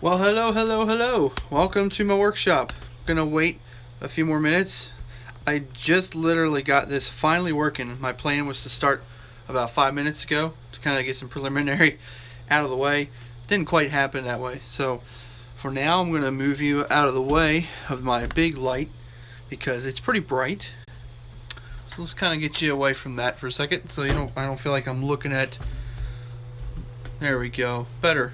Well, hello. Welcome to my workshop. I'm gonna wait a few more minutes. I just literally got this finally working. My plan was to start about 5 minutes ago to kind of get some preliminary out of the way. Didn't quite happen that way. So for now, I'm gonna move you out of the way of my big light because it's pretty bright. So let's kind of get you away from that for a second, so I don't feel like I'm looking at. There we go. Better.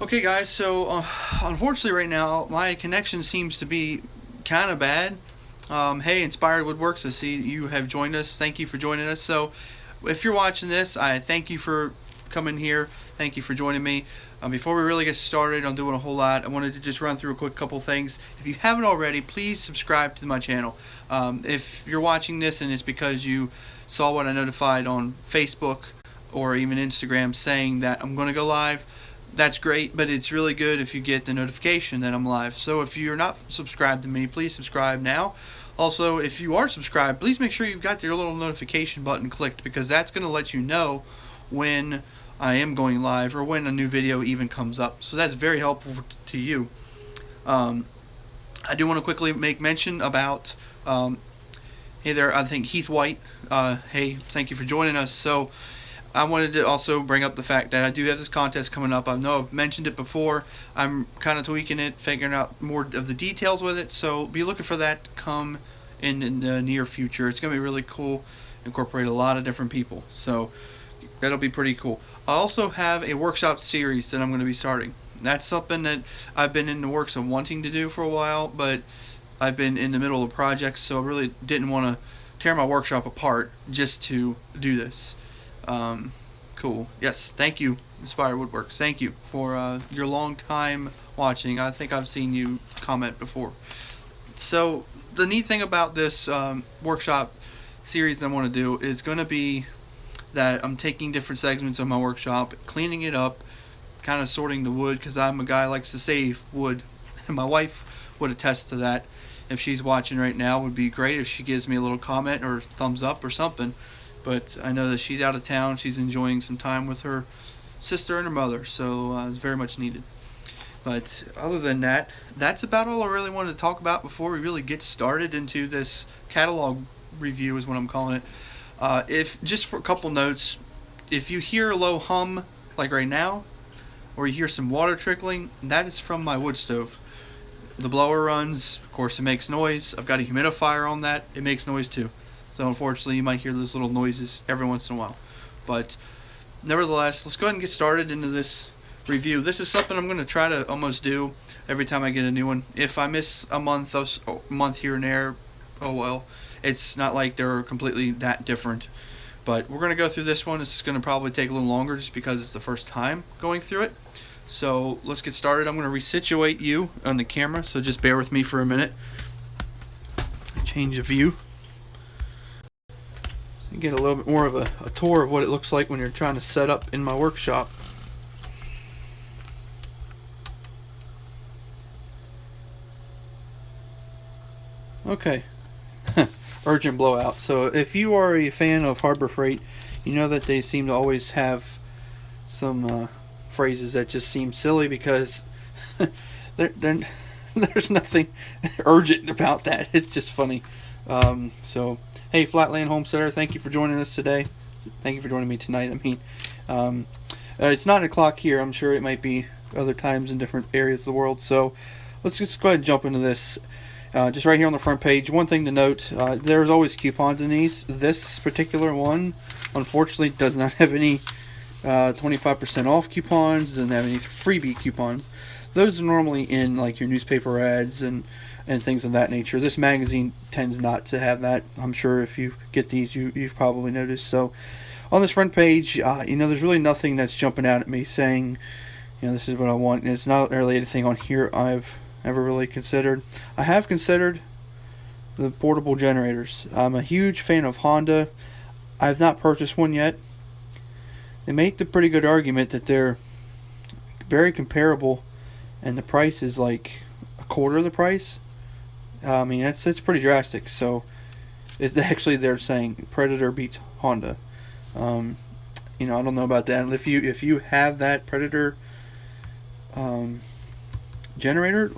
Okay, guys, so unfortunately, right now, my connection seems to be kind of bad. Hey, Inspired Woodworks, I see you have joined us. Thank you for joining us. So, if you're watching this, I thank you for coming here. Thank you for joining me. Before we really get started on doing a whole lot, I wanted to just run through a quick couple things. If you haven't already, please subscribe to my channel. If you're watching this and it's because you saw what I notified on Facebook or even Instagram saying that I'm going to go live, that's great, but it's really good if you get the notification that I'm live. So if you're not subscribed to me, please subscribe now. Also, if you are subscribed, please make sure you've got your little notification button clicked, because that's going to let you know when I am going live or when a new video even comes up. So that's very helpful to you. I do want to quickly make mention about, hey there, I think Heath White. Hey, thank you for joining us. So I wanted to also bring up the fact that I do have this contest coming up. I know I've mentioned it before. I'm kind of tweaking it, figuring out more of the details with it. So be looking for that to come in the near future. It's going to be really cool. Incorporate a lot of different people. So that'll be pretty cool. I also have a workshop series that I'm going to be starting. That's something that I've been in the works of wanting to do for a while, but I've been in the middle of projects, so I really didn't want to tear my workshop apart just to do this. Cool. Yes, thank you, Inspire Woodworks. Thank you for your long time watching. I think I've seen you comment before. So the neat thing about this workshop series that I want to do is going to be that I'm taking different segments of my workshop, cleaning it up, kind of sorting the wood, because I'm a guy who likes to save wood, and my wife would attest to that. If she's watching right now, it would be great if she gives me a little comment or thumbs up or something. But I know that she's out of town. She's enjoying some time with her sister and her mother, so it's very much needed. But other than that, that's about all I really wanted to talk about before we really get started into this catalog review, is what I'm calling it. If just for a couple notes, if you hear a low hum like right now, or you hear some water trickling, that is from my wood stove. The blower runs, of course it makes noise. I've got a humidifier on that, it makes noise too. So unfortunately, you might hear those little noises every once in a while. But nevertheless, let's go ahead and get started into this review. This is something I'm going to try to almost do every time I get a new one. If I miss a month here and there, oh well. It's not like they're completely that different. But we're going to go through this one. It's going to probably take a little longer just because it's the first time going through it. So let's get started. I'm going to resituate you on the camera, so just bear with me for a minute. Change of view. You get a little bit more of a tour of what it looks like when you're trying to set up in my workshop. Okay. Urgent blowout. So if you are a fan of Harbor Freight, you know that they seem to always have some phrases that just seem silly, because there's nothing urgent about that. It's just funny. So hey, Flatland Homesteader, thank you for joining us today. Thank you for joining me tonight. It's 9 o'clock here. I'm sure it might be other times in different areas of the world. So let's just go ahead and jump into this. Just right here on the front page, one thing to note, there's always coupons in these. This particular one, unfortunately, does not have any 25% off coupons, doesn't have any freebie coupons. Those are normally in like your newspaper ads and things of that nature. This magazine tends not to have that. I'm sure if you get these, you've probably noticed. So on this front page, there's really nothing that's jumping out at me saying, this is what I want. And it's not really anything on here I've ever really considered. I have considered the portable generators. I'm a huge fan of Honda. I've not purchased one yet. They make the pretty good argument that they're very comparable, and the price is like a quarter of the price. I mean, it's pretty drastic. So it's actually they're saying Predator beats Honda. Um, I don't know about that. If you have that Predator generator,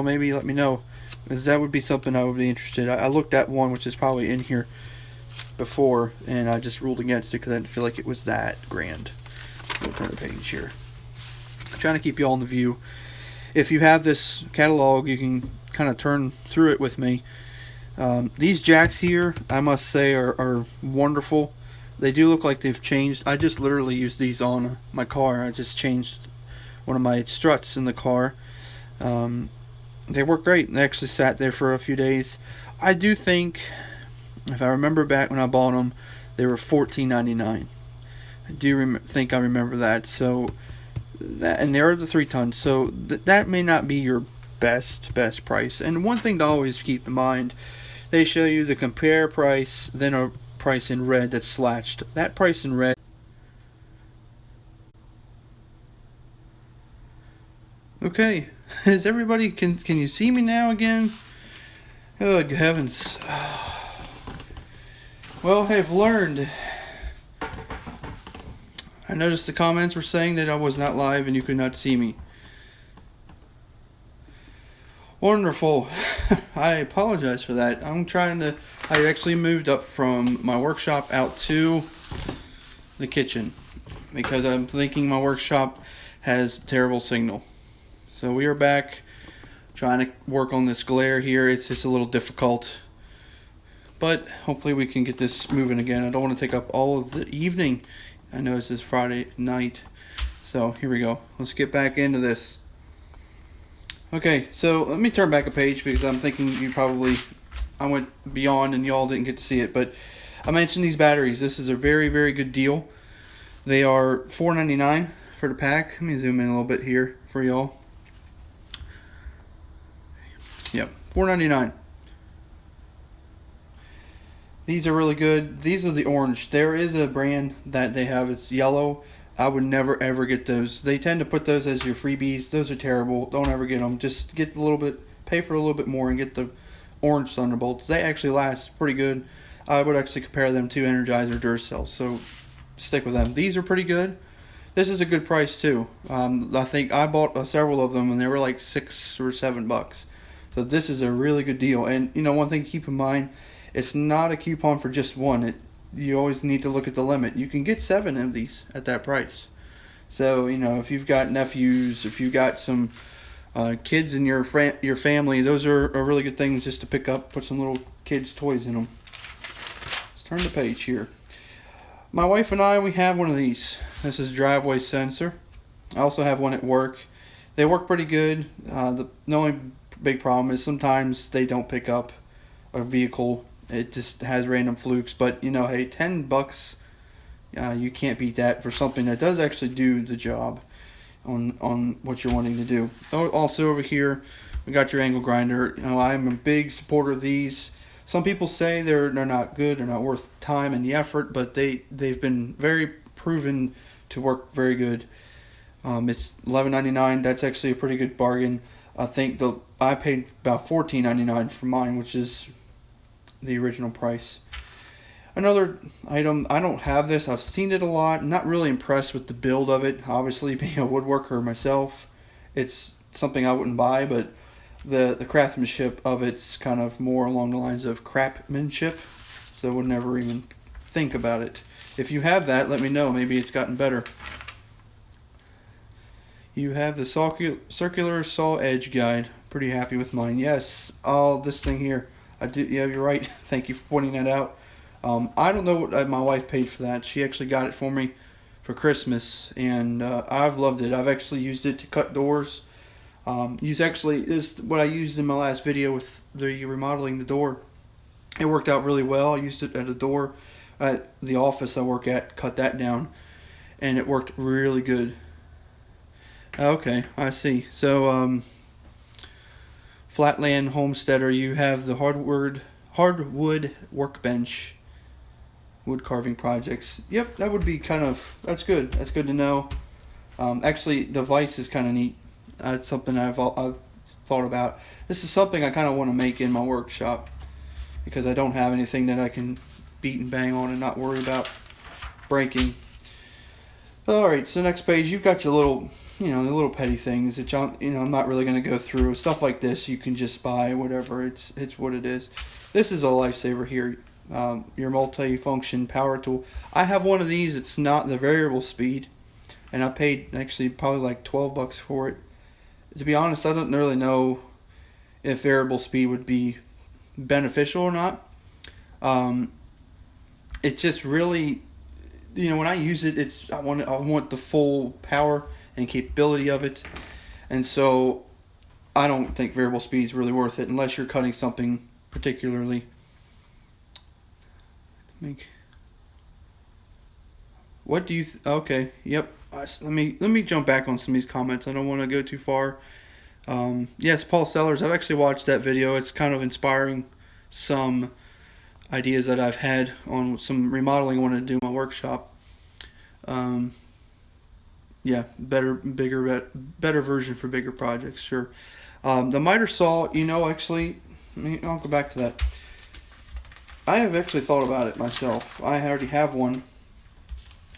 maybe let me know, because that would be something I would be interested. I looked at one which is probably in here before, and I just ruled against it because I didn't feel like it was that grand. We'll turn the page here. I'm trying to keep you all in the view. If you have this catalog, you can kind of turn through it with me. These jacks here, I must say, are wonderful. They do look like they've changed. I just literally used these on my car. I just changed one of my struts in the car. They work great. They actually sat there for a few days. I do think, if I remember back when I bought them, they were $14.99. I do think I remember that. So that, and they're the 3-ton. So that may not be your best price. And one thing to always keep in mind, they show you the compare price, then a price in red that's slashed. That price in red. Okay, is everybody, can you see me now again? Oh, good heavens. Well, I've learned. I noticed the comments were saying that I was not live and you could not see me. Wonderful. I apologize for that. I actually moved up from my workshop out to the kitchen because I'm thinking my workshop has terrible signal. So we are back trying to work on this glare here. It's just a little difficult, but hopefully we can get this moving again. I don't want to take up all of the evening. I know this is Friday night, so here we go. Let's get back into this. Okay, so let me turn back a page because I'm thinking I went beyond and y'all didn't get to see it, but I mentioned these batteries. This is a very, very good deal. They are $4.99 for the pack. Let me zoom in a little bit here for y'all. Yep, $4.99. These are really good. These are the orange. There is a brand that they have. It's yellow. I would never ever get those. They tend to put those as your freebies. Those are terrible. Don't ever get them. Just get a little bit, pay for a little bit more and get the orange Thunderbolts. They actually last pretty good. I would actually compare them to Energizer Duracell. So stick with them. These are pretty good. This is a good price too. I think I bought several of them and they were like $6 or $7. So this is a really good deal. And one thing to keep in mind, it's not a coupon for just one. You always need to look at the limit. You can get 7 of these at that price. So if you've got nephews, if you've got some kids in your family, those are really good things just to pick up. Put some little kids' toys in them. Let's turn the page here. My wife and I, we have one of these. This is a driveway sensor. I also have one at work. They work pretty good. The only big problem is sometimes they don't pick up a vehicle. It just has random flukes, but hey, $10, you can't beat that for something that does actually do the job on what you're wanting to do. Also over here, we got your angle grinder. I'm a big supporter of these. Some people say they're not good, they're not worth the time and the effort, but they've been very proven to work very good. It's $11.99. That's actually a pretty good bargain. I think I paid about $14.99 for mine, which is the original price. Another item, I don't have this. I've seen it a lot. I'm not really impressed with the build of it. Obviously, being a woodworker myself, it's something I wouldn't buy, but the craftsmanship of it's kind of more along the lines of crapmanship, so I would never even think about it. If you have that, let me know. Maybe it's gotten better. You have the circular saw edge guide. Pretty happy with mine. Yes, this thing here. I do. Yeah, you're right. Thank you for pointing that out. I don't know what my wife paid for that. She actually got it for me for Christmas, and I've loved it. I've actually used it to cut doors. Is what I used in my last video with the remodeling the door. It worked out really well. I used it at a door at the office I work at, cut that down, and it worked really good. Okay, I see. So, Flatland Homesteader, you have the hardwood workbench. wood carving projects. Yep, that would be that's good. That's good to know. Actually, the vise is kind of neat. That's something I've thought about. This is something I kind of want to make in my workshop because I don't have anything that I can beat and bang on and not worry about breaking. Alright, so next page, you've got your little, the little petty things that I'm not really going to go through. Stuff like this you can just buy, whatever, it's what it is. This is a lifesaver here, your multi-function power tool. I have one of these, it's not the variable speed, and I paid actually probably like $12 for it. To be honest, I don't really know if variable speed would be beneficial or not. It just really, when I use it, I want the full power and capability of it, and so I don't think variable speed is really worth it unless you're cutting something particularly. What do you? Okay, yep. Let me jump back on some of these comments. I don't want to go too far. Yes, Paul Sellers. I've actually watched that video. It's kind of inspiring some ideas that I've had on some remodeling I want to do in my workshop. Yeah, better version for bigger projects. Sure. The miter saw. Actually, I'll go back to that. I have actually thought about it myself. I already have one.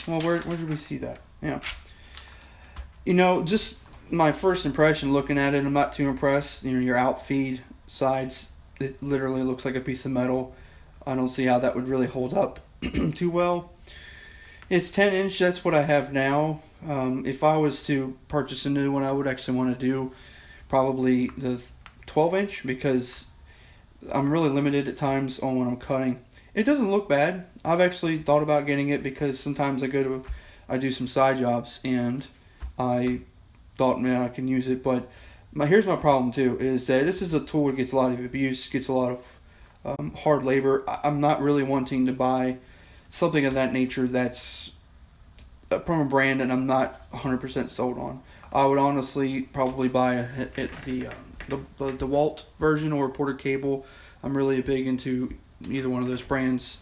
Well, where did we see that? Yeah. Just my first impression looking at it, I'm not too impressed. Your outfeed sides, it literally looks like a piece of metal. I don't see how that would really hold up too well. It's 10-inch, that's what I have now. If I was to purchase a new one, I would actually want to do probably the 12-inch because I'm really limited at times on when I'm cutting. It doesn't look bad. I've actually thought about getting it because sometimes I do some side jobs and I thought, man, I can use it. But here's my problem too, is that this is a tool that gets a lot of abuse, gets a lot of hard labor. I'm not really wanting to buy something of that nature that's from a brand that I'm not 100% sold on. I would honestly probably buy the DeWalt version or Porter Cable. I'm really big into either one of those brands.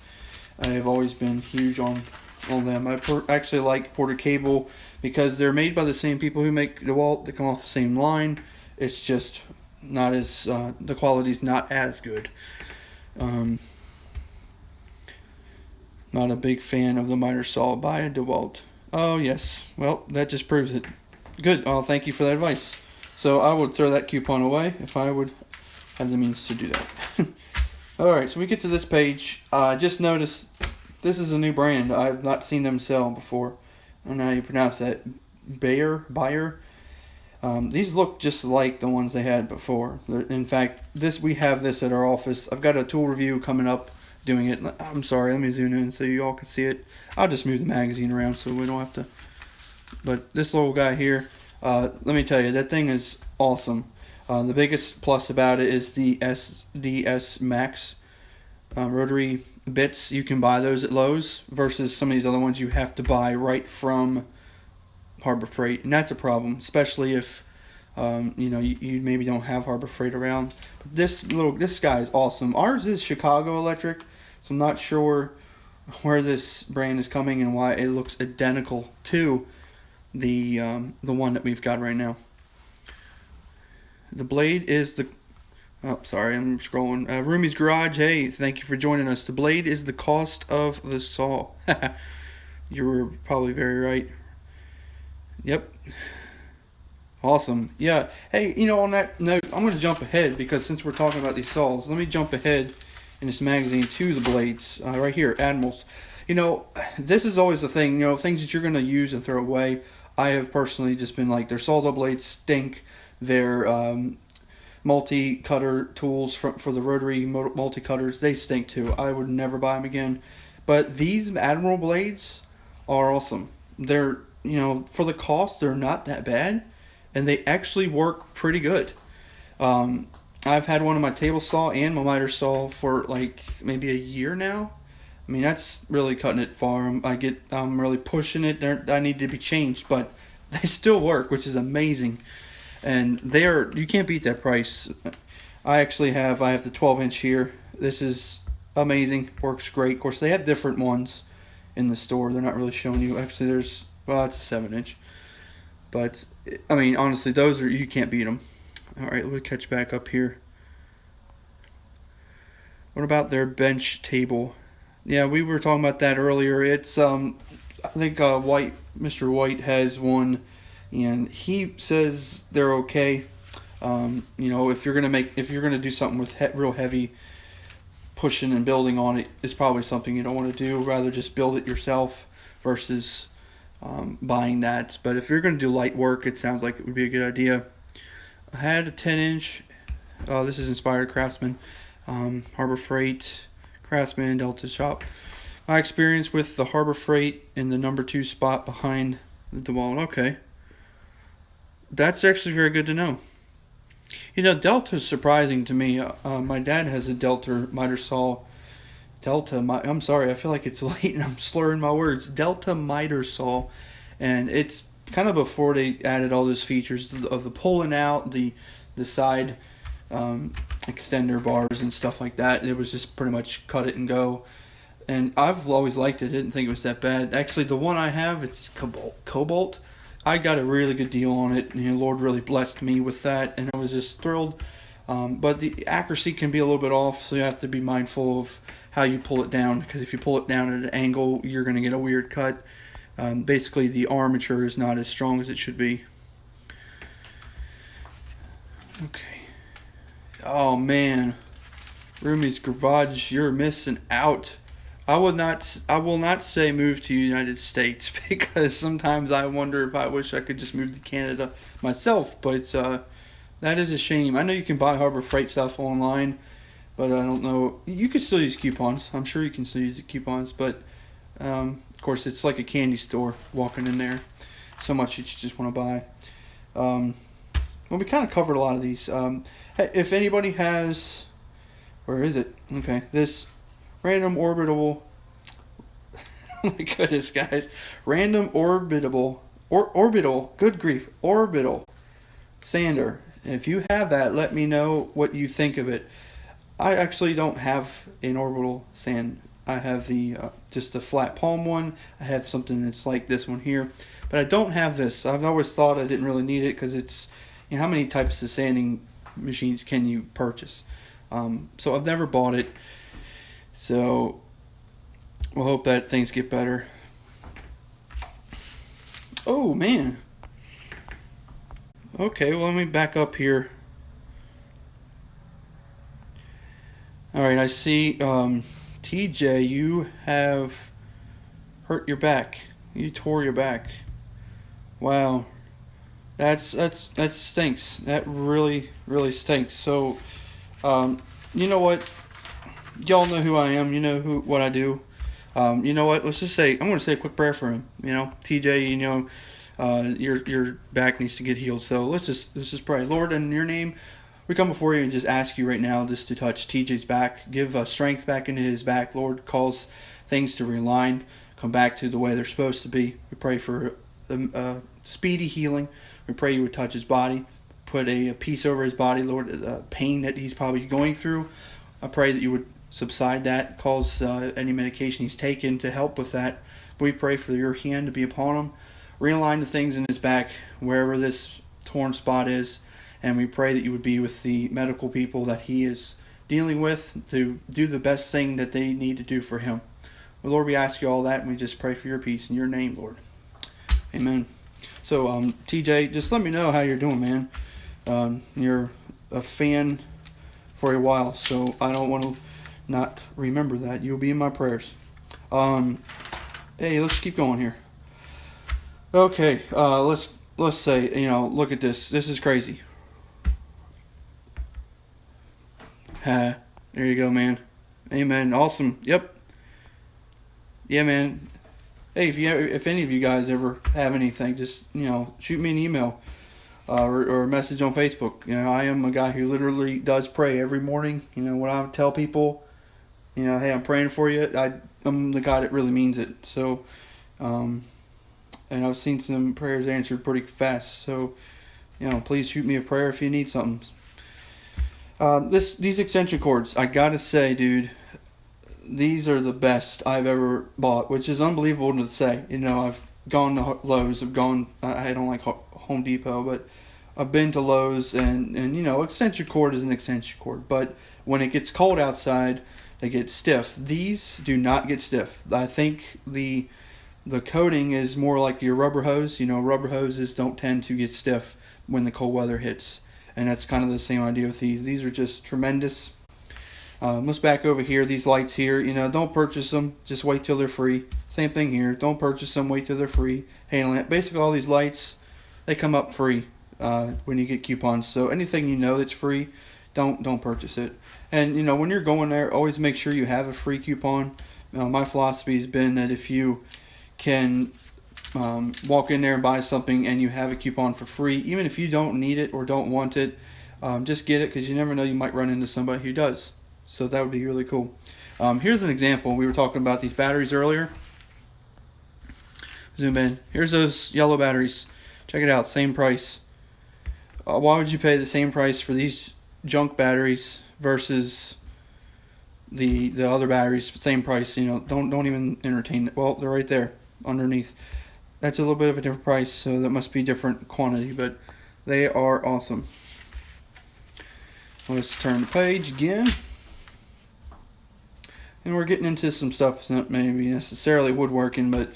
I have always been huge on them. I actually like Porter Cable because they're made by the same people who make DeWalt. They come off the same line. It's just not as the quality's not as good. Not a big fan of the miter saw by DeWalt. Oh yes, well that just proves it. Good. Oh, thank you for that advice. So I would throw that coupon away if I would have the means to do that. Alright, so we get to this page. Just notice this is a new brand. I've not seen them sell before. I don't know how you pronounce that. Bayer? These look just like the ones they had before. In fact, we have this at our office. I've got a tool review coming up doing it. I'm sorry, let me zoom in so you all can see it. I'll just move the magazine around so we don't have to. But this little guy here, let me tell you, that thing is awesome. The biggest plus about it is the SDS Max rotary bits. You can buy those at Lowe's versus some of these other ones you have to buy right from Harbor Freight, and that's a problem, especially if you maybe don't have Harbor Freight around. But this guy is awesome. Ours is Chicago Electric, so I'm not sure where this brand is coming and why it looks identical to the one that we've got right now. The blade is the... Oh, sorry, I'm scrolling. Roomy's Garage, hey, thank you for joining us. The blade is the cost of the saw. You were probably very right. Yep. Awesome. Yeah. Hey, on that note, I'm going to jump ahead because since we're talking about these saws, let me jump ahead in this magazine to the blades. Right here, Admirals. This is always the thing, things that you're going to use and throw away. I have personally just been like, their Sawzall blades stink. Their multi-cutter tools for the rotary multi-cutters, they stink too. I would never buy them again. But these Admiral blades are awesome. They're, for the cost, they're not that bad. And they actually work pretty good. I've had one on my table saw and my miter saw for like maybe a year now. I mean, that's really cutting it far. I'm really pushing it. I need to be changed, but they still work, which is amazing. And you can't beat that price. I have the 12-inch here. This is amazing, works great. Of course, they have different ones in the store. They're not really showing you. Actually, there's, well, it's a 7-inch. But, I mean, honestly, those are, you can't beat them. All right, let me catch back up here. What about their bench table? Yeah, we were talking about that earlier. It's, I think Mr. White has one, and he says they're okay. If you're gonna do something with real heavy pushing and building on it, it's probably something you don't want to do. Rather just build it yourself versus buying that. But if you're gonna do light work, it sounds like it would be a good idea. I had a 10-inch. This is Inspired Craftsman, Harbor Freight, Craftsman, Delta Shop. My experience with the Harbor Freight in the number 2 spot behind the wall. Okay, that's actually very good to know. Delta is surprising to me. My dad has a Delta miter saw. I'm sorry, I feel like it's late and I'm slurring my words. Delta miter saw, and it's kind of before they added all those features of the pulling out, the side extender bars and stuff like that. It was just pretty much cut it and go. And I've always liked it. I didn't think it was that bad. Actually, the one I have, it's Cobalt. I got a really good deal on it. Lord really blessed me with that, and I was just thrilled. But the accuracy can be a little bit off, so you have to be mindful of how you pull it down, because if you pull it down at an angle, you're going to get a weird cut. Basically, the armature is not as strong as it should be. Okay. Oh, man. Roomy's Garage, you're missing out. I will not say move to United States, because sometimes I wonder if I wish I could just move to Canada myself, but that is a shame. I know you can buy Harbor Freight stuff online, but I don't know. You can still use coupons. I'm sure you can still use the coupons, but of course it's like a candy store walking in there. So much that you just want to buy. Well, we kind of covered a lot of these. If anybody has, where is it? Okay, this random orbital. Oh my goodness, guys! Random orbital. Good grief, orbital sander. If you have that, let me know what you think of it. I actually don't have an orbital sand. I have the just a flat palm one. I have something that's like this one here, but I don't have this. I've always thought I didn't really need it because it's, how many types of sanding machines can you purchase? So I've never bought it. So we'll hope that things get better. Oh man. Okay, well, let me back up here. Alright, I see TJ, you have hurt your back. You tore your back. Wow. That stinks. That really stinks. So you know what? Y'all know who I am. You know what I do. You know what? Let's just say I'm going to say a quick prayer for him. TJ. Your back needs to get healed. So let's just pray. Lord, in your name, we come before you and just ask you right now just to touch TJ's back, give strength back into his back. Lord, cause things to realign, come back to the way they're supposed to be. We pray for speedy healing. We pray you would touch his body, put a peace over his body, Lord. Pain that he's probably going through, I pray that you would subside that, cause any medication he's taken to help with that. We pray for your hand to be upon him, realign the things in his back, wherever this torn spot is, and we pray that you would be with the medical people that he is dealing with to do the best thing that they need to do for him. Well, Lord, we ask you all that, and we just pray for your peace in your name, Lord. Amen. So, TJ, just let me know how you're doing, man. You're a fan for a while, so I don't want to not remember that. You'll be in my prayers. Hey, let's keep going here. Okay, let's say, look at this. This is crazy. There you go, man. Amen. Awesome. Yep. Yeah, man. Hey, if any of you guys ever have anything, just shoot me an email or a message on Facebook. I am a guy who literally does pray every morning. When I tell people, hey, I'm praying for you, I'm the guy that really means it. So, and I've seen some prayers answered pretty fast. So, please shoot me a prayer if you need something. These extension cords, I gotta say, dude, these are the best I've ever bought, which is unbelievable to say. You know, I've gone to Lowe's, I don't like Home Depot, but I've been to Lowe's, and you know, extension cord is an extension cord, but when it gets cold outside, they get stiff. These do not get stiff. I think the coating is more like your rubber hose. You know, rubber hoses don't tend to get stiff when the cold weather hits, and that's kind of the same idea with these. These are just tremendous. Let's back over here. These lights here, you know, don't purchase them. Just wait till they're free. Same thing here. Don't purchase them. Wait till they're free. Handling it. Basically, all these lights, they come up free when you get coupons. So anything you know that's free, don't purchase it. And you know, when you're going there, always make sure you have a free coupon. My philosophy has been that if you can walk in there and buy something and you have a coupon for free, even if you don't need it or don't want it, just get it, because you never know, you might run into somebody who does. So that would be really cool. Here's an example. We were talking about these batteries earlier. Zoom in. Here's those yellow batteries. Check it out. Same price. Why would you pay the same price for these junk batteries versus the other batteries? Same price. You know, don't even entertain it. Well, they're right there underneath. That's a little bit of a different price, so that must be different quantity, but they are awesome. Let's turn the page again. And we're getting into some stuff that's not maybe necessarily woodworking, but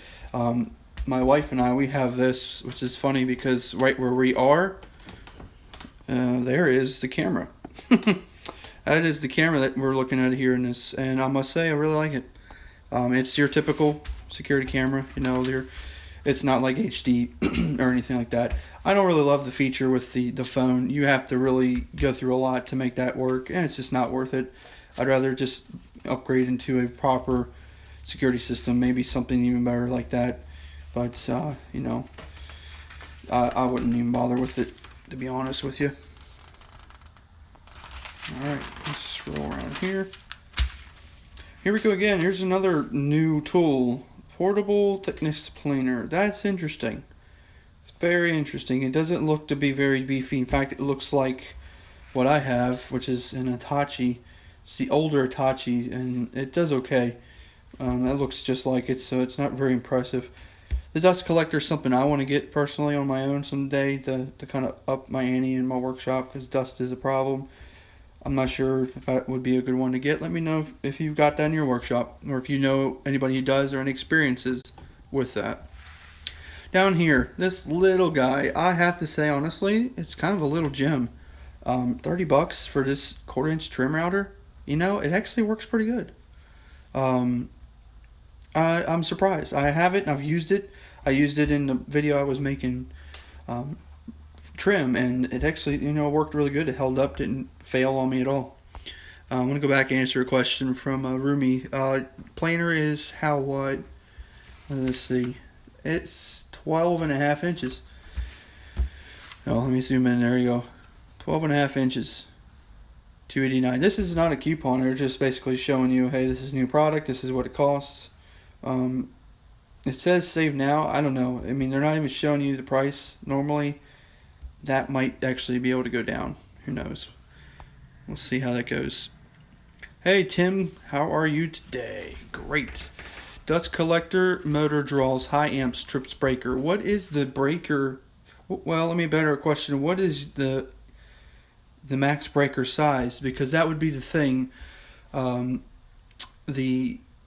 my wife and I, we have this, which is funny because right where we are, there is the camera. That is the camera that we're looking at here in this, and I must say I really like it. It's your typical security camera. You know, it's not like HD or anything like that. I don't really love the feature with the phone. You have to really go through a lot to make that work, and it's just not worth it. I'd rather just upgrade into a proper security system, maybe something even better like that. But you know, I wouldn't even bother with it, to be honest with you. Alright, let's roll around here. Here we go again. Here's another new tool. Portable thickness planer. That's interesting. It's very interesting. It doesn't look to be very beefy. In fact, it looks like what I have, which is an Hitachi. It's the older Hitachi, and it does okay. That looks just like it, so it's not very impressive. The dust collector is something I want to get personally on my own someday to kind of up my ante in my workshop, because dust is a problem. I'm not sure if that would be a good one to get. Let me know if you've got that in your workshop, or if you know anybody who does, or any experiences with that. Down here, this little guy, I have to say honestly, it's kind of a little gem. $30 for this 1/4-inch trim router. You know, it actually works pretty good. I'm surprised. I have it and I've used it. I used it in the video I was making trim, and it actually, you know, worked really good. It held up, didn't fail on me at all. I'm going to go back and answer a question from Rumi. Planer is how wide? Let's see. It's 12.5 inches. Oh, let me zoom in. There you go. 12.5 inches. $289. This is not a coupon. They're just basically showing you, hey, this is a new product. This is what it costs. It says save now. I don't know. I mean, they're not even showing you the price. Normally, that might actually be able to go down. Who knows? We'll see how that goes. Hey, Tim. How are you today? Great. Dust collector motor draws high amps, trips breaker. What is the breaker? Well, let me better question. What is the max breaker size? Because that would be the thing.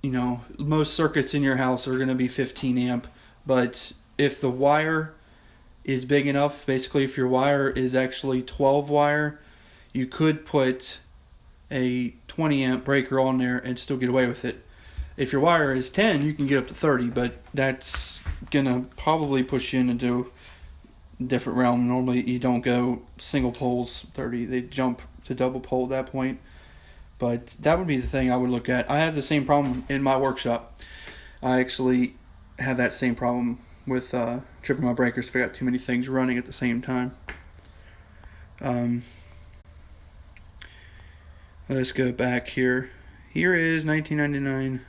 You know, most circuits in your house are going to be 15 amp, but if the wire is big enough, basically if your wire is actually 12 wire, you could put a 20 amp breaker on there and still get away with it. If your wire is 10, you can get up to 30, but that's going to probably push you into a different realm. Normally you don't go single poles 30, they jump to double pole at that point. But that would be the thing I would look at. I have the same problem in my workshop. I actually have that same problem with tripping my breakers if I got too many things running at the same time. Let's go back here. Here is $19.99.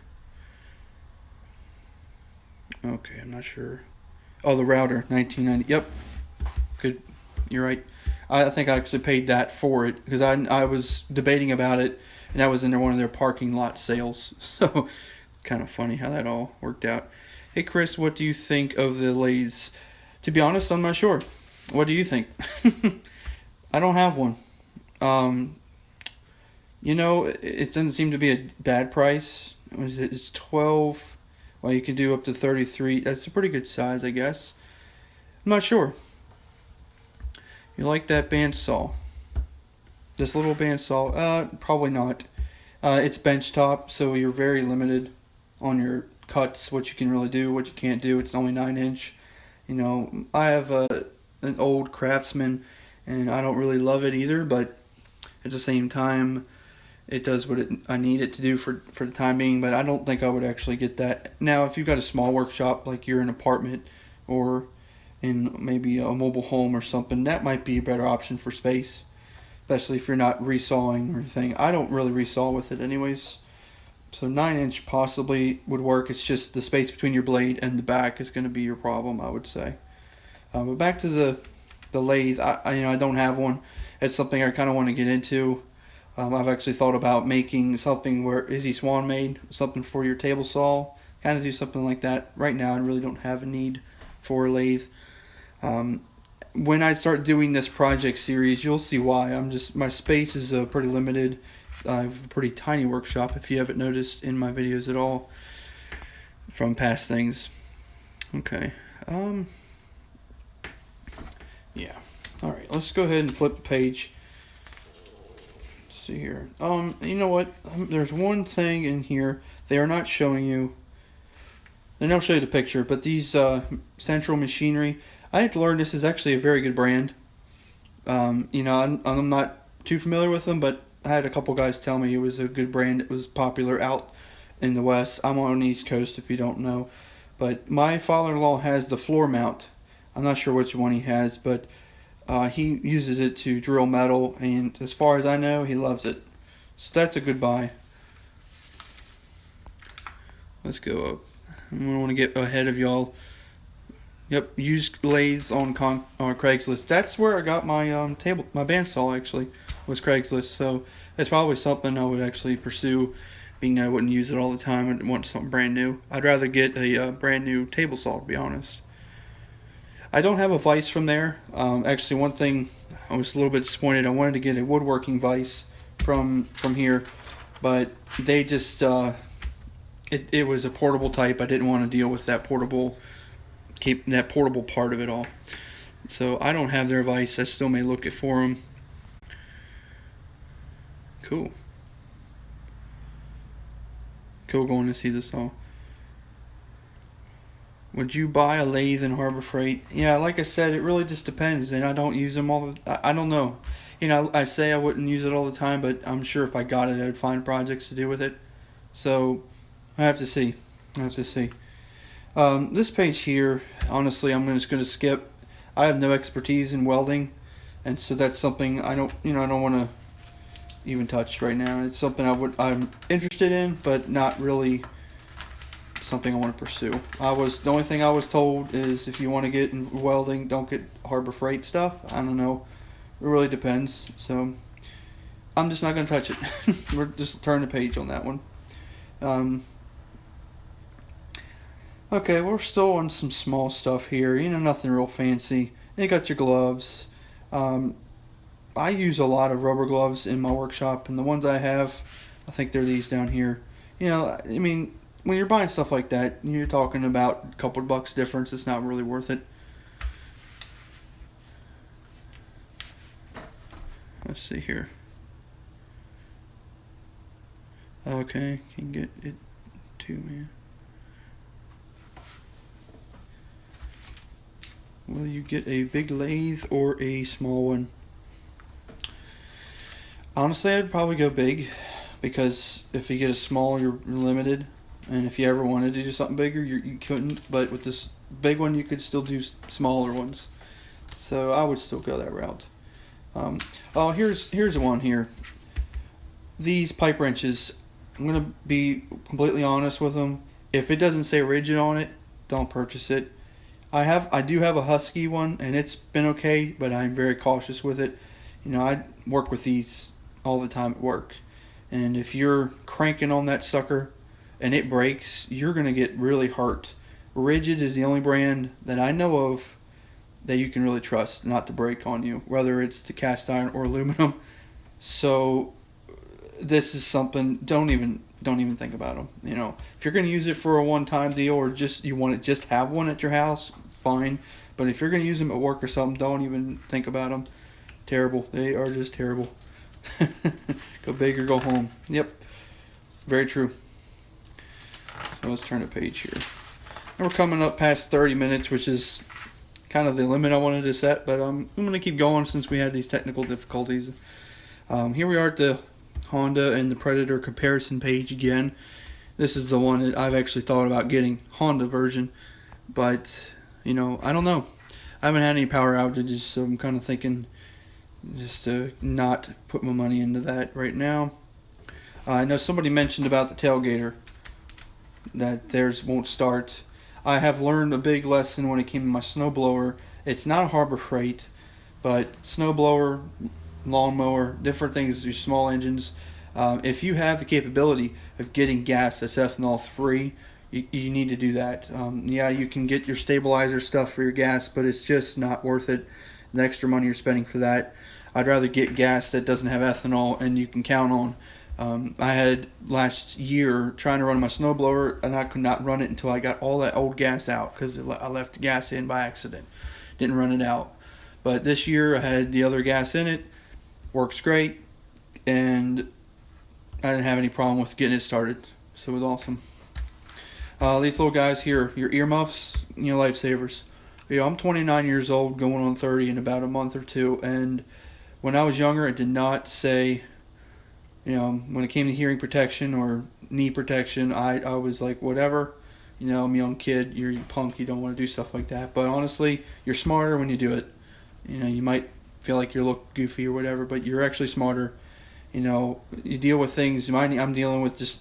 Okay, I'm not sure. Oh, the router, $19.90. Yep, good. You're right. I think I actually paid that for it because I was debating about it and that was in one of their parking lot sales. So it's kind of funny how that all worked out. Hey Chris, what do you think of the lathes? To be honest, I'm not sure. What do you think? I don't have one. Um, it doesn't seem to be a bad price. What is it? It's 12. Well, you can do up to 33. That's a pretty good size, I guess. I'm not sure. You like that bandsaw? This little bandsaw? Probably not. It's bench top, so you're very limited on your cuts, what you can really do, what you can't do. It's only 9 inch. I have an old Craftsman, and I don't really love it either, but at the same time, it does what I need it to do for the time being, but I don't think I would actually get that. Now, if you've got a small workshop, like you're in an apartment or in maybe a mobile home or something, that might be a better option for space, especially if you're not resawing or anything. I don't really resaw with it anyways, so 9 inch possibly would work. It's just the space between your blade and the back is going to be your problem, I would say. But back to the lathe, I don't have one. It's something I kind of want to get into. I've actually thought about making something where Izzy Swan made something for your table saw. Kind of do something like that. Right now, I really don't have a need for a lathe. When I start doing this project series, you'll see why. My space is pretty limited. I have a pretty tiny workshop, if you haven't noticed in my videos at all from past things. Okay. Yeah. All right. Let's go ahead and flip the page. See here. You know what? There's one thing in here they are not showing you. They don't show you the picture, but these Central Machinery. I had to learn this is actually a very good brand. I'm not too familiar with them, but I had a couple guys tell me it was a good brand. It was popular out in the West. I'm on the East Coast, if you don't know. But my father-in-law has the floor mount. I'm not sure which one he has, but he uses it to drill metal, and as far as I know, he loves it. So that's a good buy. Let's go up. I don't want to get ahead of y'all. Yep, used lathes on Craigslist. That's where I got my my bandsaw actually, was Craigslist. So it's probably something I would actually pursue, being I wouldn't use it all the time. I'd want something brand new. I'd rather get a brand new table saw, to be honest. I don't have a vise from there. Actually, one thing I was a little bit disappointed. I wanted to get a woodworking vise from here, but they just it was a portable type. I didn't want to deal with that portable part of it all. So I don't have their vise. I still may look it for them. Cool going to see this all. Would you buy a lathe in Harbor Freight? Yeah, like I said, it really just depends, and I don't use them I don't know. I say I wouldn't use it all the time, but I'm sure if I got it, I'd find projects to do with it. So I have to see. This page here, honestly, I'm just going to skip. I have no expertise in welding, and so that's something I don't want to even touch right now. It's something I'm interested in, but not really something I want to pursue. The only thing I was told is if you want to get in welding, don't get Harbor Freight stuff. I don't know. It really depends. So I'm just not going to touch it. We're just turn the page on that one. Okay, we're still on some small stuff here. Nothing real fancy. You got your gloves. I use a lot of rubber gloves in my workshop, and the ones I have, I think they're these down here. When you're buying stuff like that, you're talking about a couple of bucks difference. It's not really worth it. Let's see here. Okay, can get it too, man. Will you get a big lathe or a small one? Honestly, I'd probably go big, because if you get a small, you're limited. And if you ever wanted to do something bigger, you couldn't. But with this big one, you could still do smaller ones. So I would still go that route. Here's one here. These pipe wrenches, I'm going to be completely honest with them. If it doesn't say rigid on it, don't purchase it. I do have a Husky one, and it's been okay, but I'm very cautious with it. I work with these all the time at work. And if you're cranking on that sucker and it breaks, you're going to get really hurt. Rigid is the only brand that I know of that you can really trust not to break on you, whether it's the cast iron or aluminum. So this is something, don't even think about them. You know, if you're going to use it for a one-time deal, or just you want to just have one at your house, fine. But if you're going to use them at work or something, don't even think about them. Terrible. They are just terrible. Go big or go home. Yep. Very true. So let's turn the page here. And we're coming up past 30 minutes, which is kind of the limit I wanted to set, but I'm going to keep going since we had these technical difficulties. Here we are at the Honda and the Predator comparison page again. This is the one that I've actually thought about getting, Honda version, but you know, I don't know. I haven't had any power outages, so I'm kind of thinking just to not put my money into that right now. I know somebody mentioned about the tailgater, that theirs won't start. I have learned a big lesson when it came to my snowblower. It's not a Harbor Freight, but snowblower, lawnmower, different things, these small engines. If you have the capability of getting gas that's ethanol free, you need to do that. Yeah, you can get your stabilizer stuff for your gas, but it's just not worth it. The extra money you're spending for that. I'd rather get gas that doesn't have ethanol and you can count on. I had last year trying to run my snowblower, and I could not run it until I got all that old gas out because I left the gas in by accident. Didn't run it out. But this year I had the other gas in it. Works great, and I didn't have any problem with getting it started. So it was awesome. These little guys here, your earmuffs, you know, lifesavers. You know, I'm 29 years old, going on 30 in about a month or two, and when I was younger, it did not say, you know, when it came to hearing protection or knee protection, I was like, whatever. You know, I'm a young kid, you're a punk, you don't want to do stuff like that. But honestly, you're smarter when you do it. You know, you might feel like you look goofy or whatever, but you're actually smarter. You know, you deal with things. I'm dealing with just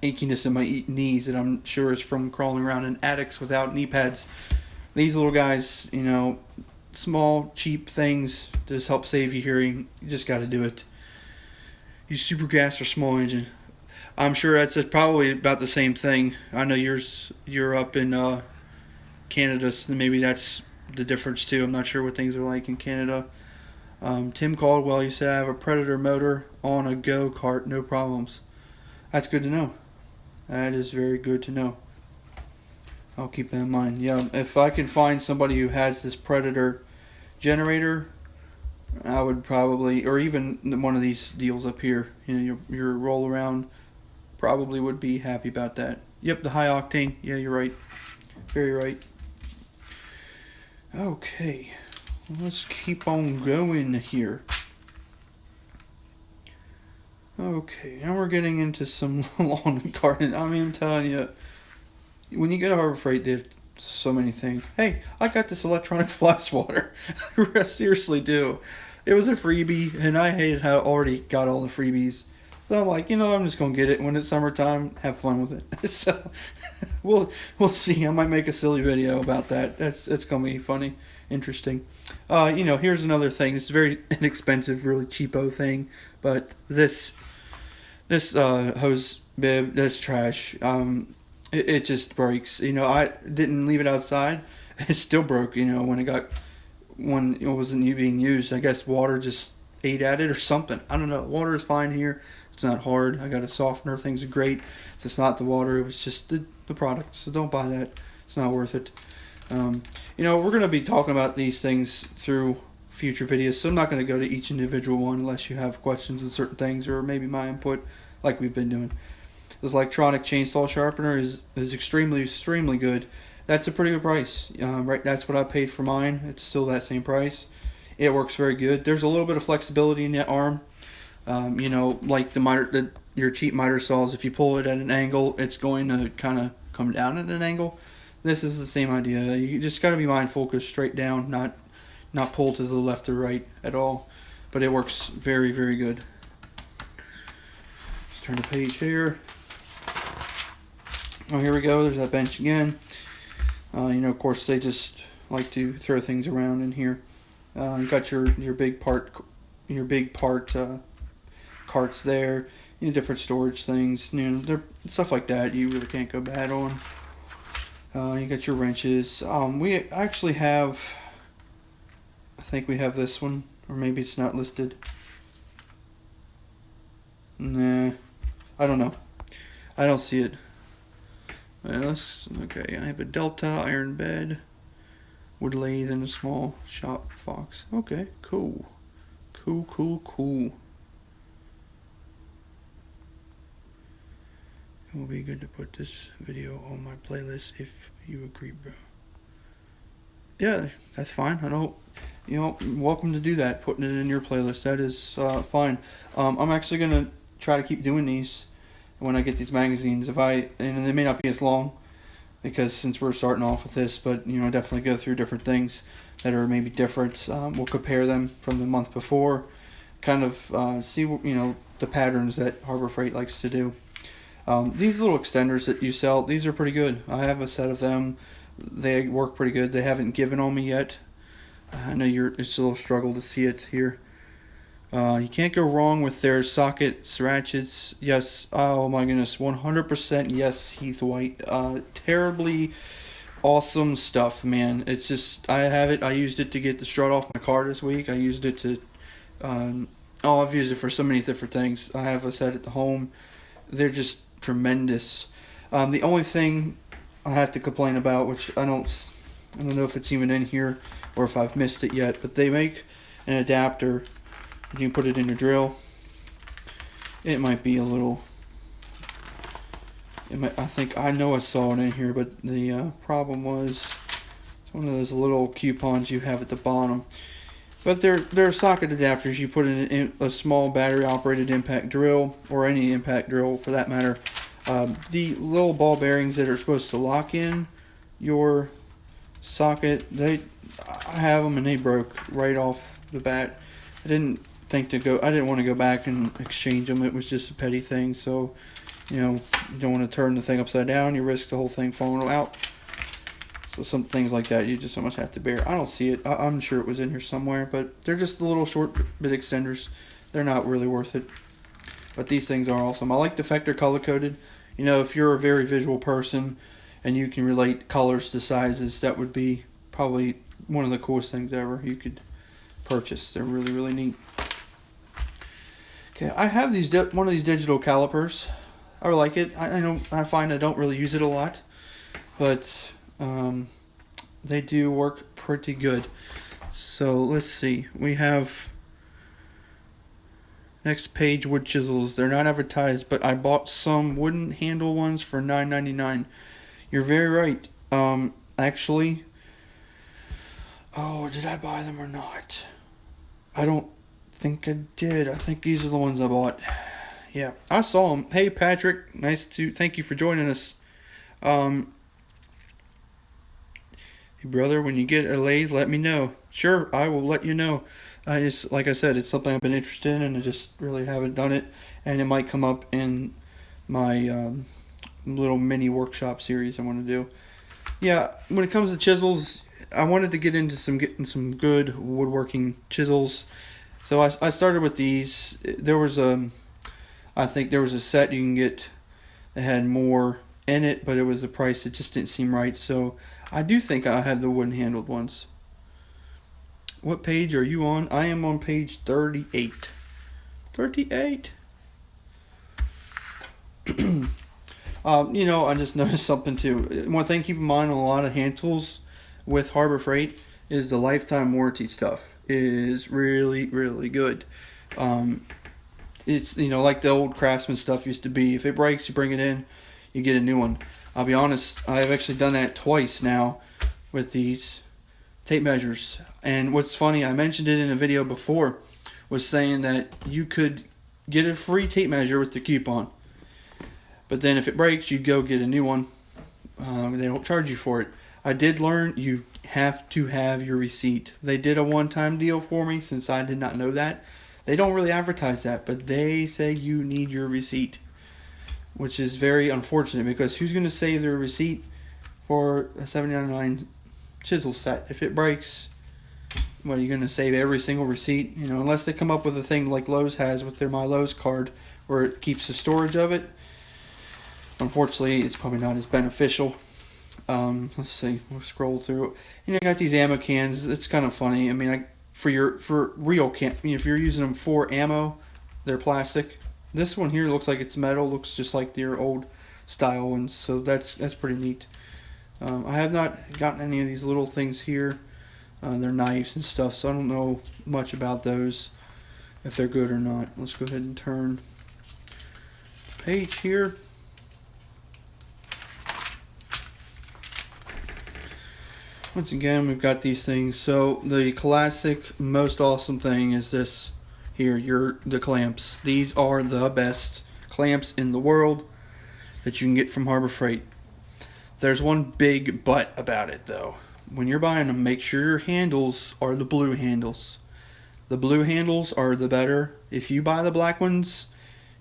achiness in my knees that I'm sure is from crawling around in attics without knee pads. These little guys, you know, small, cheap things to just help save you hearing. You just got to do it. Use super gas or small engine. I'm sure that's probably about the same thing. I know you're up in Canada, so maybe that's the difference too. I'm not sure what things are like in Canada. Tim Caldwell, you said I have a Predator motor on a go-kart, no problems. That's good to know. That is very good to know. I'll keep that in mind. Yeah, if I can find somebody who has this Predator generator, I would probably, or even one of these deals up here, you know, your roll around, probably would be happy about that. Yep, the high octane. Yeah, you're right. Very right. Okay, let's keep on going here. Okay, now we're getting into some lawn and garden. I mean, I'm telling you, when you get a Harbor Freight, they have so many things. Hey, I got this electronic flash water. I seriously do. It was a freebie, and I had already got all the freebies. So I'm like, you know, I'm just gonna get it. When it's summertime, have fun with it. So we'll see. I might make a silly video about that. It's gonna be funny, interesting. You know, here's another thing. It's a very inexpensive, really cheapo thing, but this hose bib, that's trash. It just breaks. You know, I didn't leave it outside. It still broke. You know, when it wasn't being used. I guess water just ate at it or something. I don't know. Water is fine here. It's not hard. I got a softener. Things are great. So it's not the water. It was just the product. So don't buy that. It's not worth it. You know, we're going to be talking about these things through future videos. So I'm not going to go to each individual one unless you have questions on certain things or maybe my input like we've been doing. This electronic chainsaw sharpener is extremely good. That's a pretty good price. Right, that's what I paid for mine. It's still that same price. It works very good. There's a little bit of flexibility in that arm. You know, like your cheap miter saws, if you pull it at an angle, it's going to kind of come down at an angle. This is the same idea. You just got to be mindful, because straight down, not pull to the left or right at all. But it works very good. Let's turn the page here. Oh, here we go. There's that bench again. You know, of course, they just like to throw things around in here. You got your big part carts there. different storage things. They're stuff like that. You really can't go bad on. You got your wrenches. We actually have. I think we have this one, or maybe it's not listed. Nah, I don't know. I don't see it. Okay, I have a Delta iron bed, wood lathe, and a small shop box. Okay, cool. Cool. It will be good to put this video on my playlist if you agree, bro. Yeah, that's fine. I don't, welcome to do that, putting it in your playlist. That is fine. I'm actually going to try to keep doing these when I get these magazines. And they may not be as long, because since we're starting off with this, but, definitely go through different things that are maybe different. We'll compare them from the month before, kind of see, the patterns that Harbor Freight likes to do. These little extenders that you sell, these are pretty good. I have a set of them. They work pretty good. They haven't given on me yet. I know it's a little struggle to see it here. You can't go wrong with their sockets, ratchets. Yes, oh my goodness, 100% yes, Heath White. Terribly awesome stuff, man. It's just, I have it. I used it to get the strut off my car this week. I used it to, I've used it for so many different things. I have a set at the home. They're just tremendous. The only thing I have to complain about, which I don't know if it's even in here or if I've missed it yet, but they make an adapter. You can put it in your drill. It might be a little. I know I saw it in here, but the problem was it's one of those little coupons you have at the bottom. But they're socket adapters. You put in a small battery-operated impact drill, or any impact drill for that matter. The little ball bearings that are supposed to lock in your socket, I have them and they broke right off the bat. I didn't want to go back and exchange them. It was just a petty thing. So, you don't want to turn the thing upside down. You risk the whole thing falling out. So some things like that you just almost have to bear. I don't see it. I'm sure it was in here somewhere, but they're just the little short bit extenders. They're not really worth it. But these things are awesome. I like the fact they're color coded. If you're a very visual person and you can relate colors to sizes, that would be probably one of the coolest things ever you could purchase. They're really, really neat. Okay, I have one of these digital calipers. I like it. I find I don't really use it a lot, but they do work pretty good. So let's see. We have next page wood chisels. They're not advertised, but I bought some wooden handle ones for $9.99. You're very right. Actually, did I buy them or not? I don't think I did. I think these are the ones I bought. Yeah, I saw them. Hey Patrick, thank you for joining us. Hey brother, when you get a lathe, let me know. Sure, I will let you know. Like I said, it's something I've been interested in, and I just really haven't done it. And it might come up in my little mini workshop series I want to do. Yeah, when it comes to chisels, I wanted to get into getting some good woodworking chisels. So I started with these. I think there was a set you can get that had more in it, but it was a price that just didn't seem right. So I do think I have the wooden handled ones. What page are you on? I am on page 38. 38. I just noticed something too. One thing to keep in mind on a lot of hand tools with Harbor Freight is the lifetime warranty stuff is really, really good. It's like the old Craftsman stuff used to be. If it breaks, you bring it in, you get a new one. I'll be honest, I've actually done that twice now with these tape measures. And what's funny, I mentioned it in a video before, was saying that you could get a free tape measure with the coupon. But then if it breaks, you go get a new one. They don't charge you for it. I did learn you have to have your receipt. They did a one-time deal for me since I did not know that. They don't really advertise that, but they say you need your receipt, which is very unfortunate because who's going to save their receipt for a $7.99 chisel set? If it breaks, what, are you going to save every single receipt? Unless they come up with a thing like Lowe's has with their My Lowe's card, where it keeps the storage of it. Unfortunately, it's probably not as beneficial. Let's see. We'll scroll through. You know, I got these ammo cans. It's kind of funny. I mean, for real can, if you're using them for ammo, they're plastic. This one here looks like it's metal. Looks just like your old style ones. So that's pretty neat. I have not gotten any of these little things here. They're knives and stuff, so I don't know much about those, if they're good or not. Let's go ahead and turn the page here. Once again, we've got these things. So the classic, most awesome thing is this here, the clamps. These are the best clamps in the world that you can get from Harbor Freight. There's one big but about it though. When you're buying them, make sure your handles are the blue handles. The blue handles are the better. If you buy the black ones,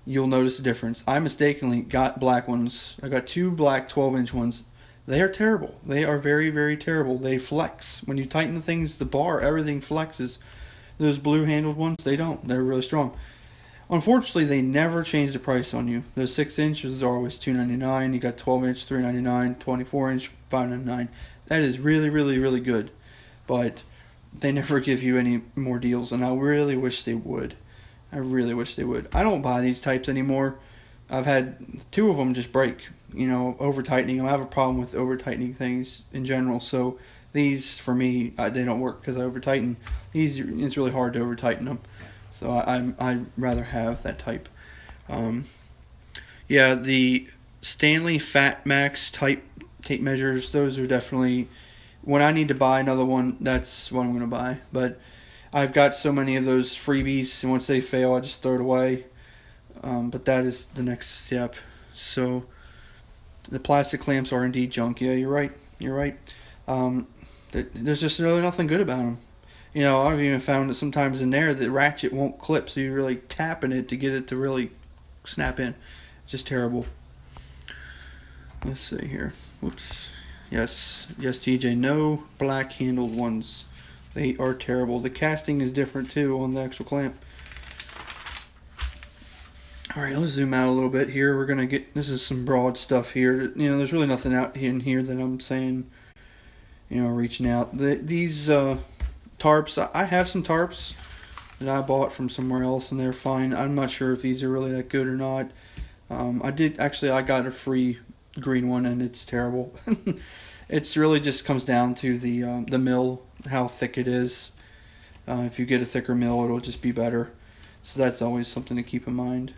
you'll notice the difference. I mistakenly got black ones. I got 2 black 12-inch ones. They are terrible. They are very, very terrible. They flex. When you tighten the things, the bar, everything flexes. Those blue handled ones, they don't. They're really strong. Unfortunately, they never change the price on you. Those 6 inches are always $2.99. You got 12-inch, $3.99, 24-inch, $5.99. That is really, really, really good. But they never give you any more deals, and I really wish they would. I really wish they would. I don't buy these types anymore. I've had 2 of them just break. You know, over tightening them. I have a problem with over tightening things in general. So these, for me, they don't work because I over tighten. These, it's really hard to over tighten them. So I'd rather have that type. Yeah, the Stanley Fat Max type tape measures. Those are definitely, when I need to buy another one, that's what I'm going to buy. But I've got so many of those freebies, and once they fail, I just throw it away. But that is the next step. So the plastic clamps are indeed junk. Yeah, you're right. You're right. There's just really nothing good about them. You know, I've even found that sometimes in there the ratchet won't clip, so you're really tapping it to get it to really snap in. It's just terrible. Let's see here. Whoops. Yes, TJ. No black handled ones. They are terrible. The casting is different too on the actual clamp. Alright, let's zoom out a little bit here. We're going to get, this is some broad stuff here. You know, there's really nothing out in here that I'm saying, you know, reaching out. These tarps, I have some tarps that I bought from somewhere else, and they're fine. I'm not sure if these are really that good or not. I got a free green one, and it's terrible. It's really just comes down to the mill, how thick it is. If you get a thicker mill, it'll just be better. So that's always something to keep in mind.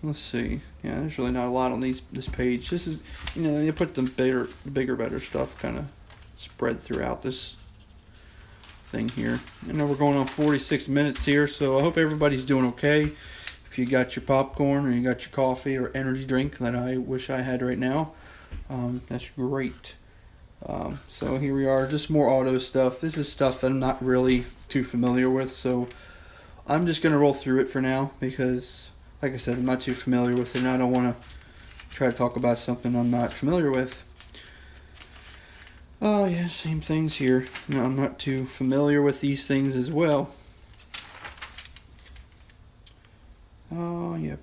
Let's see. Yeah, there's really not a lot on this page. This is, you know, they put the bigger, better stuff kind of spread throughout this thing here. I know we're going on 46 minutes here, so I hope everybody's doing okay. If you got your popcorn or you got your coffee or energy drink that I wish I had right now, that's great. So here we are, just more auto stuff. This is stuff that I'm not really too familiar with, so I'm just going to roll through it for now because, like I said, I'm not too familiar with it, and I don't want to try to talk about something I'm not familiar with. Oh, yeah, same things here. No, I'm not too familiar with these things as well. Oh, yeah.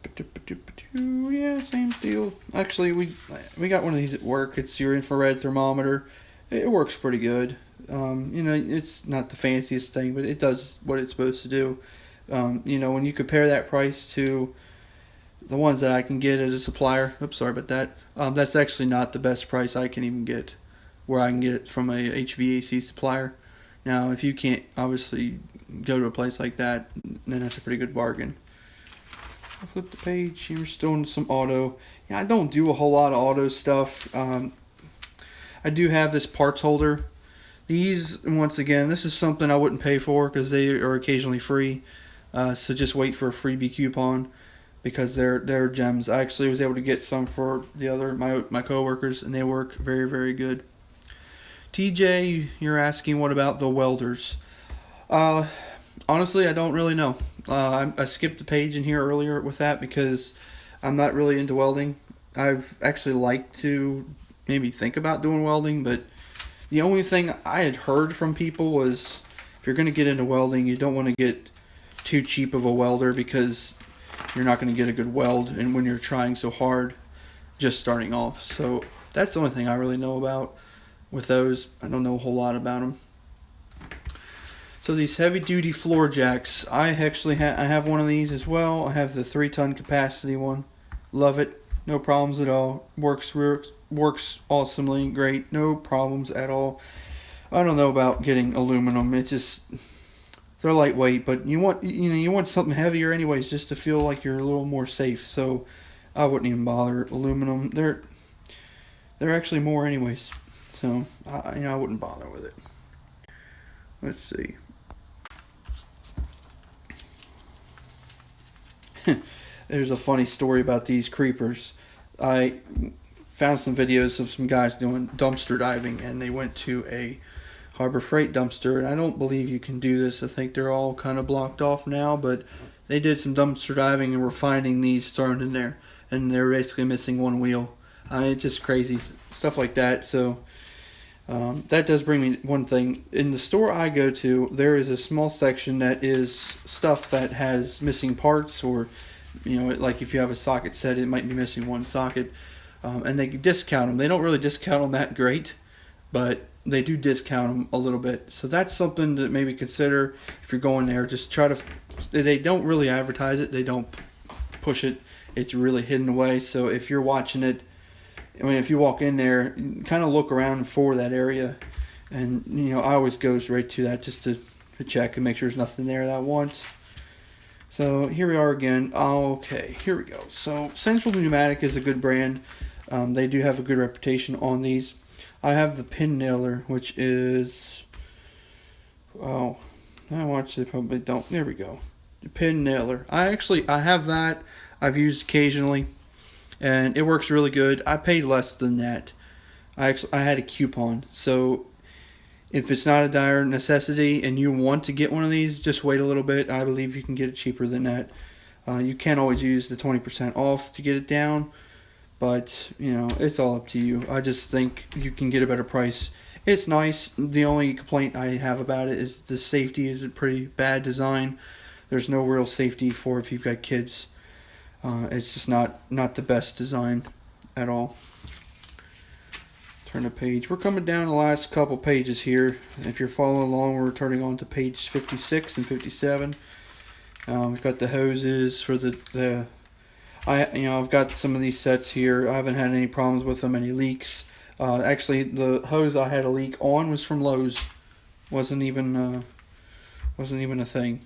Yeah, same deal. Actually, we got one of these at work. It's your infrared thermometer. It works pretty good. You know, it's not the fanciest thing, but it does what it's supposed to do. You know, when you compare that price to the ones that I can get at a supplier, oops, sorry about that. That's actually not the best price I can even get, where I can get it from a HVAC supplier. Now, if you can't obviously go to a place like that, then that's a pretty good bargain. I'll flip the page. Here we're still in some auto. Yeah, I don't do a whole lot of auto stuff. I do have this parts holder. These, once again, this is something I wouldn't pay for because they are occasionally free. So just wait for a freebie coupon because they're gems. I actually was able to get some for my coworkers, and they work very, very good. TJ, you're asking what about the welders? Honestly, I don't really know. I skipped the page in here earlier with that because I'm not really into welding. I've actually liked to maybe think about doing welding, but the only thing I had heard from people was if you're going to get into welding, you don't want to get too cheap of a welder because you're not going to get a good weld, and when you're trying so hard just starting off. So that's the only thing I really know about with those. I don't know a whole lot about them. So these heavy duty floor jacks, I actually I have one of these as well. I have the 3-ton capacity one. Love it. No problems at all. Works awesomely great. No problems at all. I don't know about getting aluminum. It just, they're lightweight, but you want something heavier anyways, just to feel like you're a little more safe. So I wouldn't even bother. Aluminum, they're actually more anyways. So I wouldn't bother with it. Let's see. There's a funny story about these creepers. I found some videos of some guys doing dumpster diving, and they went to a Harbor Freight dumpster, and I don't believe you can do this. I think they're all kind of blocked off now, but they did some dumpster diving and were finding these thrown in there, and they're basically missing one wheel. It's just crazy stuff like that. So that does bring me one thing. In the store I go to, there is a small section that is stuff that has missing parts, or like if you have a socket set, it might be missing one socket, and they discount them. They don't really discount them that great, but they do discount them a little bit. So that's something to maybe consider if you're going there. Just try to, they don't really advertise it, they don't push it, it's really hidden away. So if you're watching it, if you walk in there, kind of look around for that area, and I always go right to that just to check and make sure there's nothing there that I want. So here we are again. Okay, here we go. So Central Pneumatic is a good brand. They do have a good reputation on these. I have the pin nailer, which is, I actually probably don't. There we go. The pin nailer. I have that. I've used occasionally, and it works really good. I paid less than that. I had a coupon, so if it's not a dire necessity and you want to get one of these, just wait a little bit. I believe you can get it cheaper than that. You can't always use the 20% off to get it down, but it's all up to you. I just think you can get a better price. It's nice. The only complaint I have about it is the safety is a pretty bad design. There's no real safety for if you've got kids. It's just not the best design at all. Turn the page. We're coming down the last couple pages here. If you're following along, we're turning on to page 56 and 57. We've got the hoses for I've got some of these sets here. I haven't had any problems with them, any leaks. Actually, the hose I had a leak on was from Lowe's. Wasn't even a thing.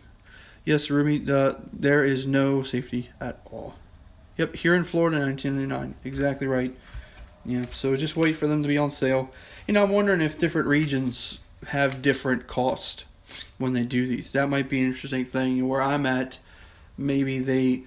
Yes, Ruby, there is no safety at all. Yep, here in Florida, 1999. Exactly right. Yeah, so just wait for them to be on sale. I'm wondering if different regions have different cost when they do these. That might be an interesting thing. Where I'm at, maybe they,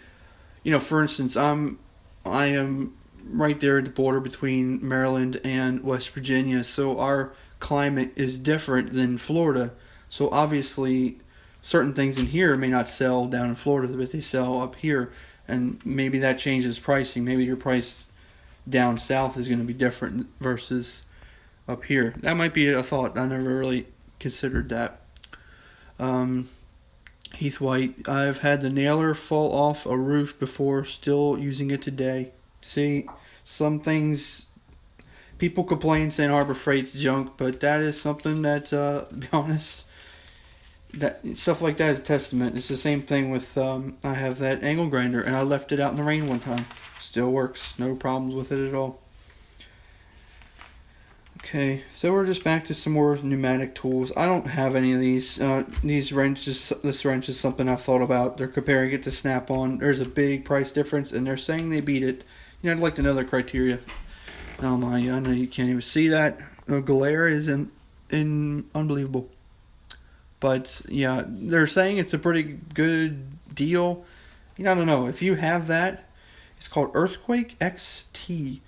for instance, I am right there at the border between Maryland and West Virginia, so our climate is different than Florida. So obviously, certain things in here may not sell down in Florida, but they sell up here, and maybe that changes pricing. Maybe your price down south is going to be different versus up here. That might be a thought. I never really considered that. Heath White, I've had the nailer fall off a roof before, still using it today. See, some things, people complain saying Harbor Freight's junk, but that is something that, to be honest, that stuff like that is a testament. It's the same thing with, I have that angle grinder, and I left it out in the rain one time. Still works. No problems with it at all. Okay, so we're just back to some more pneumatic tools. I don't have any of these. These wrenches, this wrench is something I've thought about. They're comparing it to Snap-on. There's a big price difference, and they're saying they beat it. I'd like to know their criteria. Oh my, I know you can't even see that. The glare is unbelievable. But yeah, they're saying it's a pretty good deal. I don't know. If you have that, it's called Earthquake XT.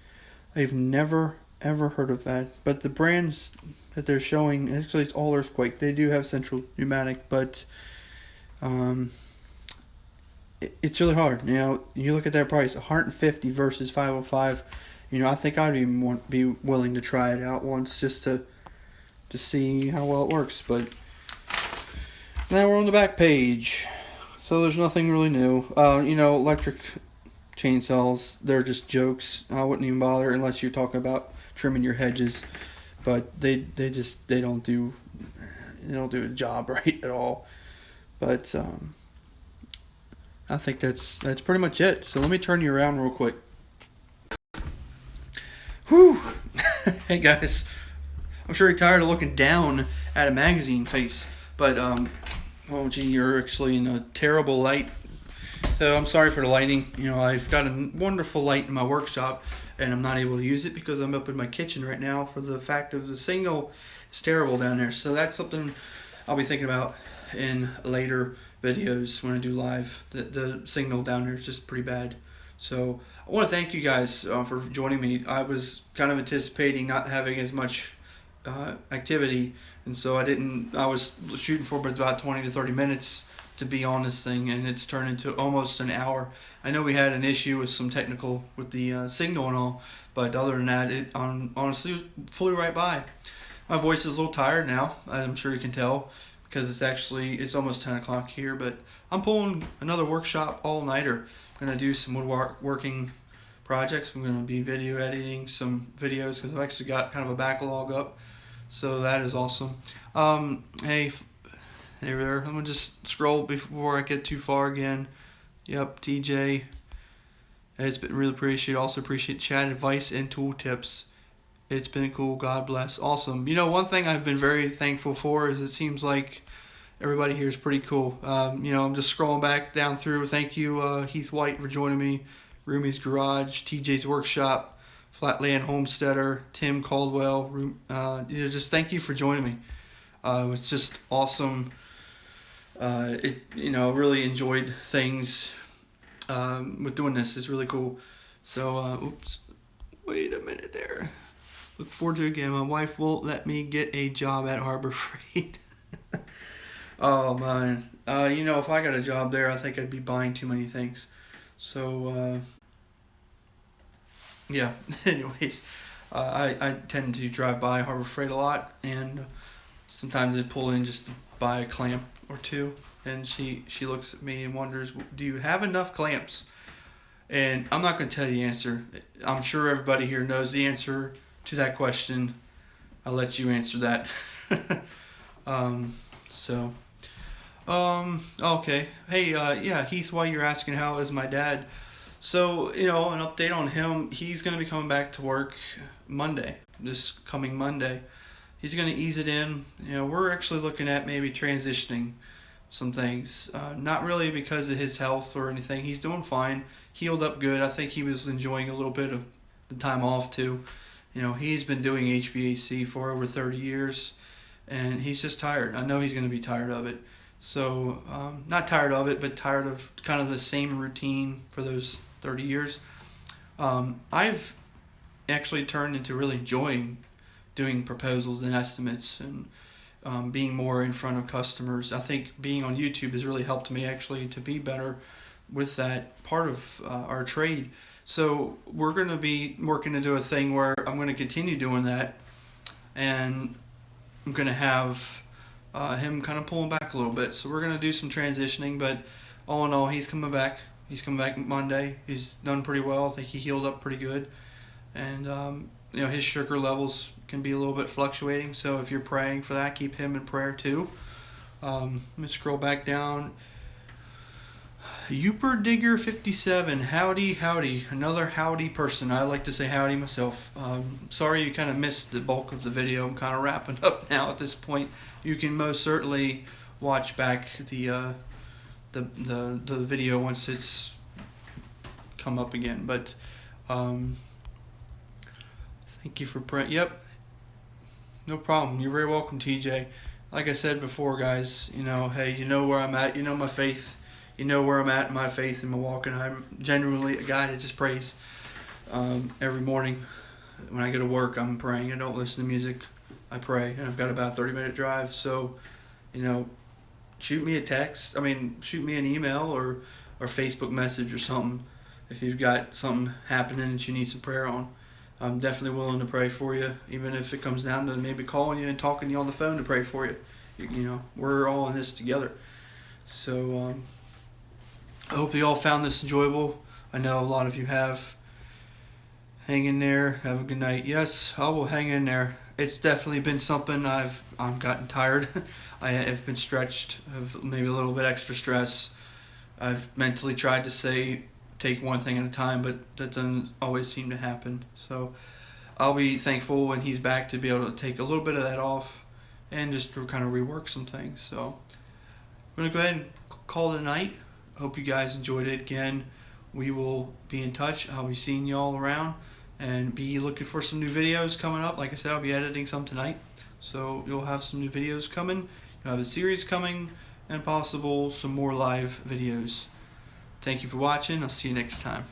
I've never ever heard of that. But the brands that they're showing, actually it's all Earthquake. They do have Central Pneumatic, but it's really hard. You look at that price, 150 versus 505. I think I'd even be willing to try it out once just to see how well it works. But now we're on the back page. So there's nothing really new. Electric chainsaws, they're just jokes. I wouldn't even bother unless you're talking about trimming your hedges. But they don't do a job right at all. But I think that's pretty much it. So let me turn you around real quick. Whew. Hey guys, I'm sure you're tired of looking down at a magazine face, but oh gee, you're actually in a terrible light. So I'm sorry for the lighting. I've got a wonderful light in my workshop, and I'm not able to use it because I'm up in my kitchen right now for the fact of the signal is terrible down there. So that's something I'll be thinking about in later videos when I do live. The signal down there is just pretty bad. So I want to thank you guys for joining me. I was kind of anticipating not having as much activity, and so I was shooting for about 20 to 30 minutes to be on this thing, and it's turned into almost an hour. I know we had an issue with some technical with the signal and all, but other than that, it honestly flew right by. My voice is a little tired now, I'm sure you can tell, because it's almost 10 o'clock here, but I'm pulling another workshop all-nighter. I'm going to do some woodworking projects. I'm going to be video editing some videos because I've actually got kind of a backlog up, so that is awesome. Hey there, I'm going to just scroll before I get too far again. Yep, TJ. It's been really appreciated. Also appreciate chat advice and tool tips. It's been cool. God bless. Awesome. One thing I've been very thankful for is it seems like everybody here is pretty cool. I'm just scrolling back down through. Thank you, Heath White, for joining me. Rumi's Garage, TJ's Workshop, Flatland Homesteader, Tim Caldwell. Just thank you for joining me. It's just awesome. Really enjoyed things with doing this. It's really cool. So, wait a minute there. Look forward to it again. My wife won't let me get a job at Harbor Freight. Oh man, if I got a job there, I think I'd be buying too many things. So yeah. Anyways, I tend to drive by Harbor Freight a lot, and sometimes I pull in just to buy a clamp or two. And she looks at me and wonders, "Do you have enough clamps?" And I'm not going to tell you the answer. I'm sure everybody here knows the answer to that question. I'll let you answer that. Okay. Hey, yeah, Heath, while you're asking how is my dad? So, an update on him, he's going to be coming back to work Monday, this coming Monday. He's going to ease it in. We're actually looking at maybe transitioning some things. Not really because of his health or anything. He's doing fine. Healed up good. I think he was enjoying a little bit of the time off too. He's been doing HVAC for over 30 years, and he's just tired. I know he's going to be tired of it. So, not tired of it, but tired of kind of the same routine for those 30 years. I've actually turned into really enjoying doing proposals and estimates and being more in front of customers. I think being on YouTube has really helped me actually to be better with that part of our trade. So we're going to be working to do a thing where I'm going to continue doing that, and I'm going to have him kind of pulling back a little bit. So we're going to do some transitioning, but all in all, he's coming back. He's coming back Monday. He's done pretty well. I think he healed up pretty good. And, his sugar levels can be a little bit fluctuating. So if you're praying for that, keep him in prayer too. Let me scroll back down. Youper Digger 57, howdy, another howdy person. I like to say howdy myself. Sorry you kind of missed the bulk of the video. I'm kind of wrapping up now at this point. You can most certainly watch back the video once it's come up again. But thank you for praying. Yep, no problem. You're very welcome, TJ. Like I said before, guys, hey, you know where I'm at. You know my faith. You know where I'm at in my faith and my walk, and I'm genuinely a guy that just prays every morning. When I go to work, I'm praying. I don't listen to music. I pray, and I've got about a 30-minute drive. So, shoot me a text. Shoot me an email or Facebook message or something if you've got something happening that you need some prayer on. I'm definitely willing to pray for you, even if it comes down to maybe calling you and talking to you on the phone to pray for you. We're all in this together. So, I hope you all found this enjoyable. I know a lot of you have. Hang in there. Have a good night. Yes, I will hang in there. It's definitely been something I've gotten tired. I have been stretched. Have maybe a little bit extra stress. I've mentally tried to say take one thing at a time, but that doesn't always seem to happen. So I'll be thankful when he's back to be able to take a little bit of that off and just to kind of rework some things. So I'm going to go ahead and call it a night. Hope you guys enjoyed it. Again, we will be in touch. I'll be seeing you all around and be looking for some new videos coming up. Like I said, I'll be editing some tonight. So you'll have some new videos coming. You'll have a series coming and possible some more live videos. Thank you for watching. I'll see you next time.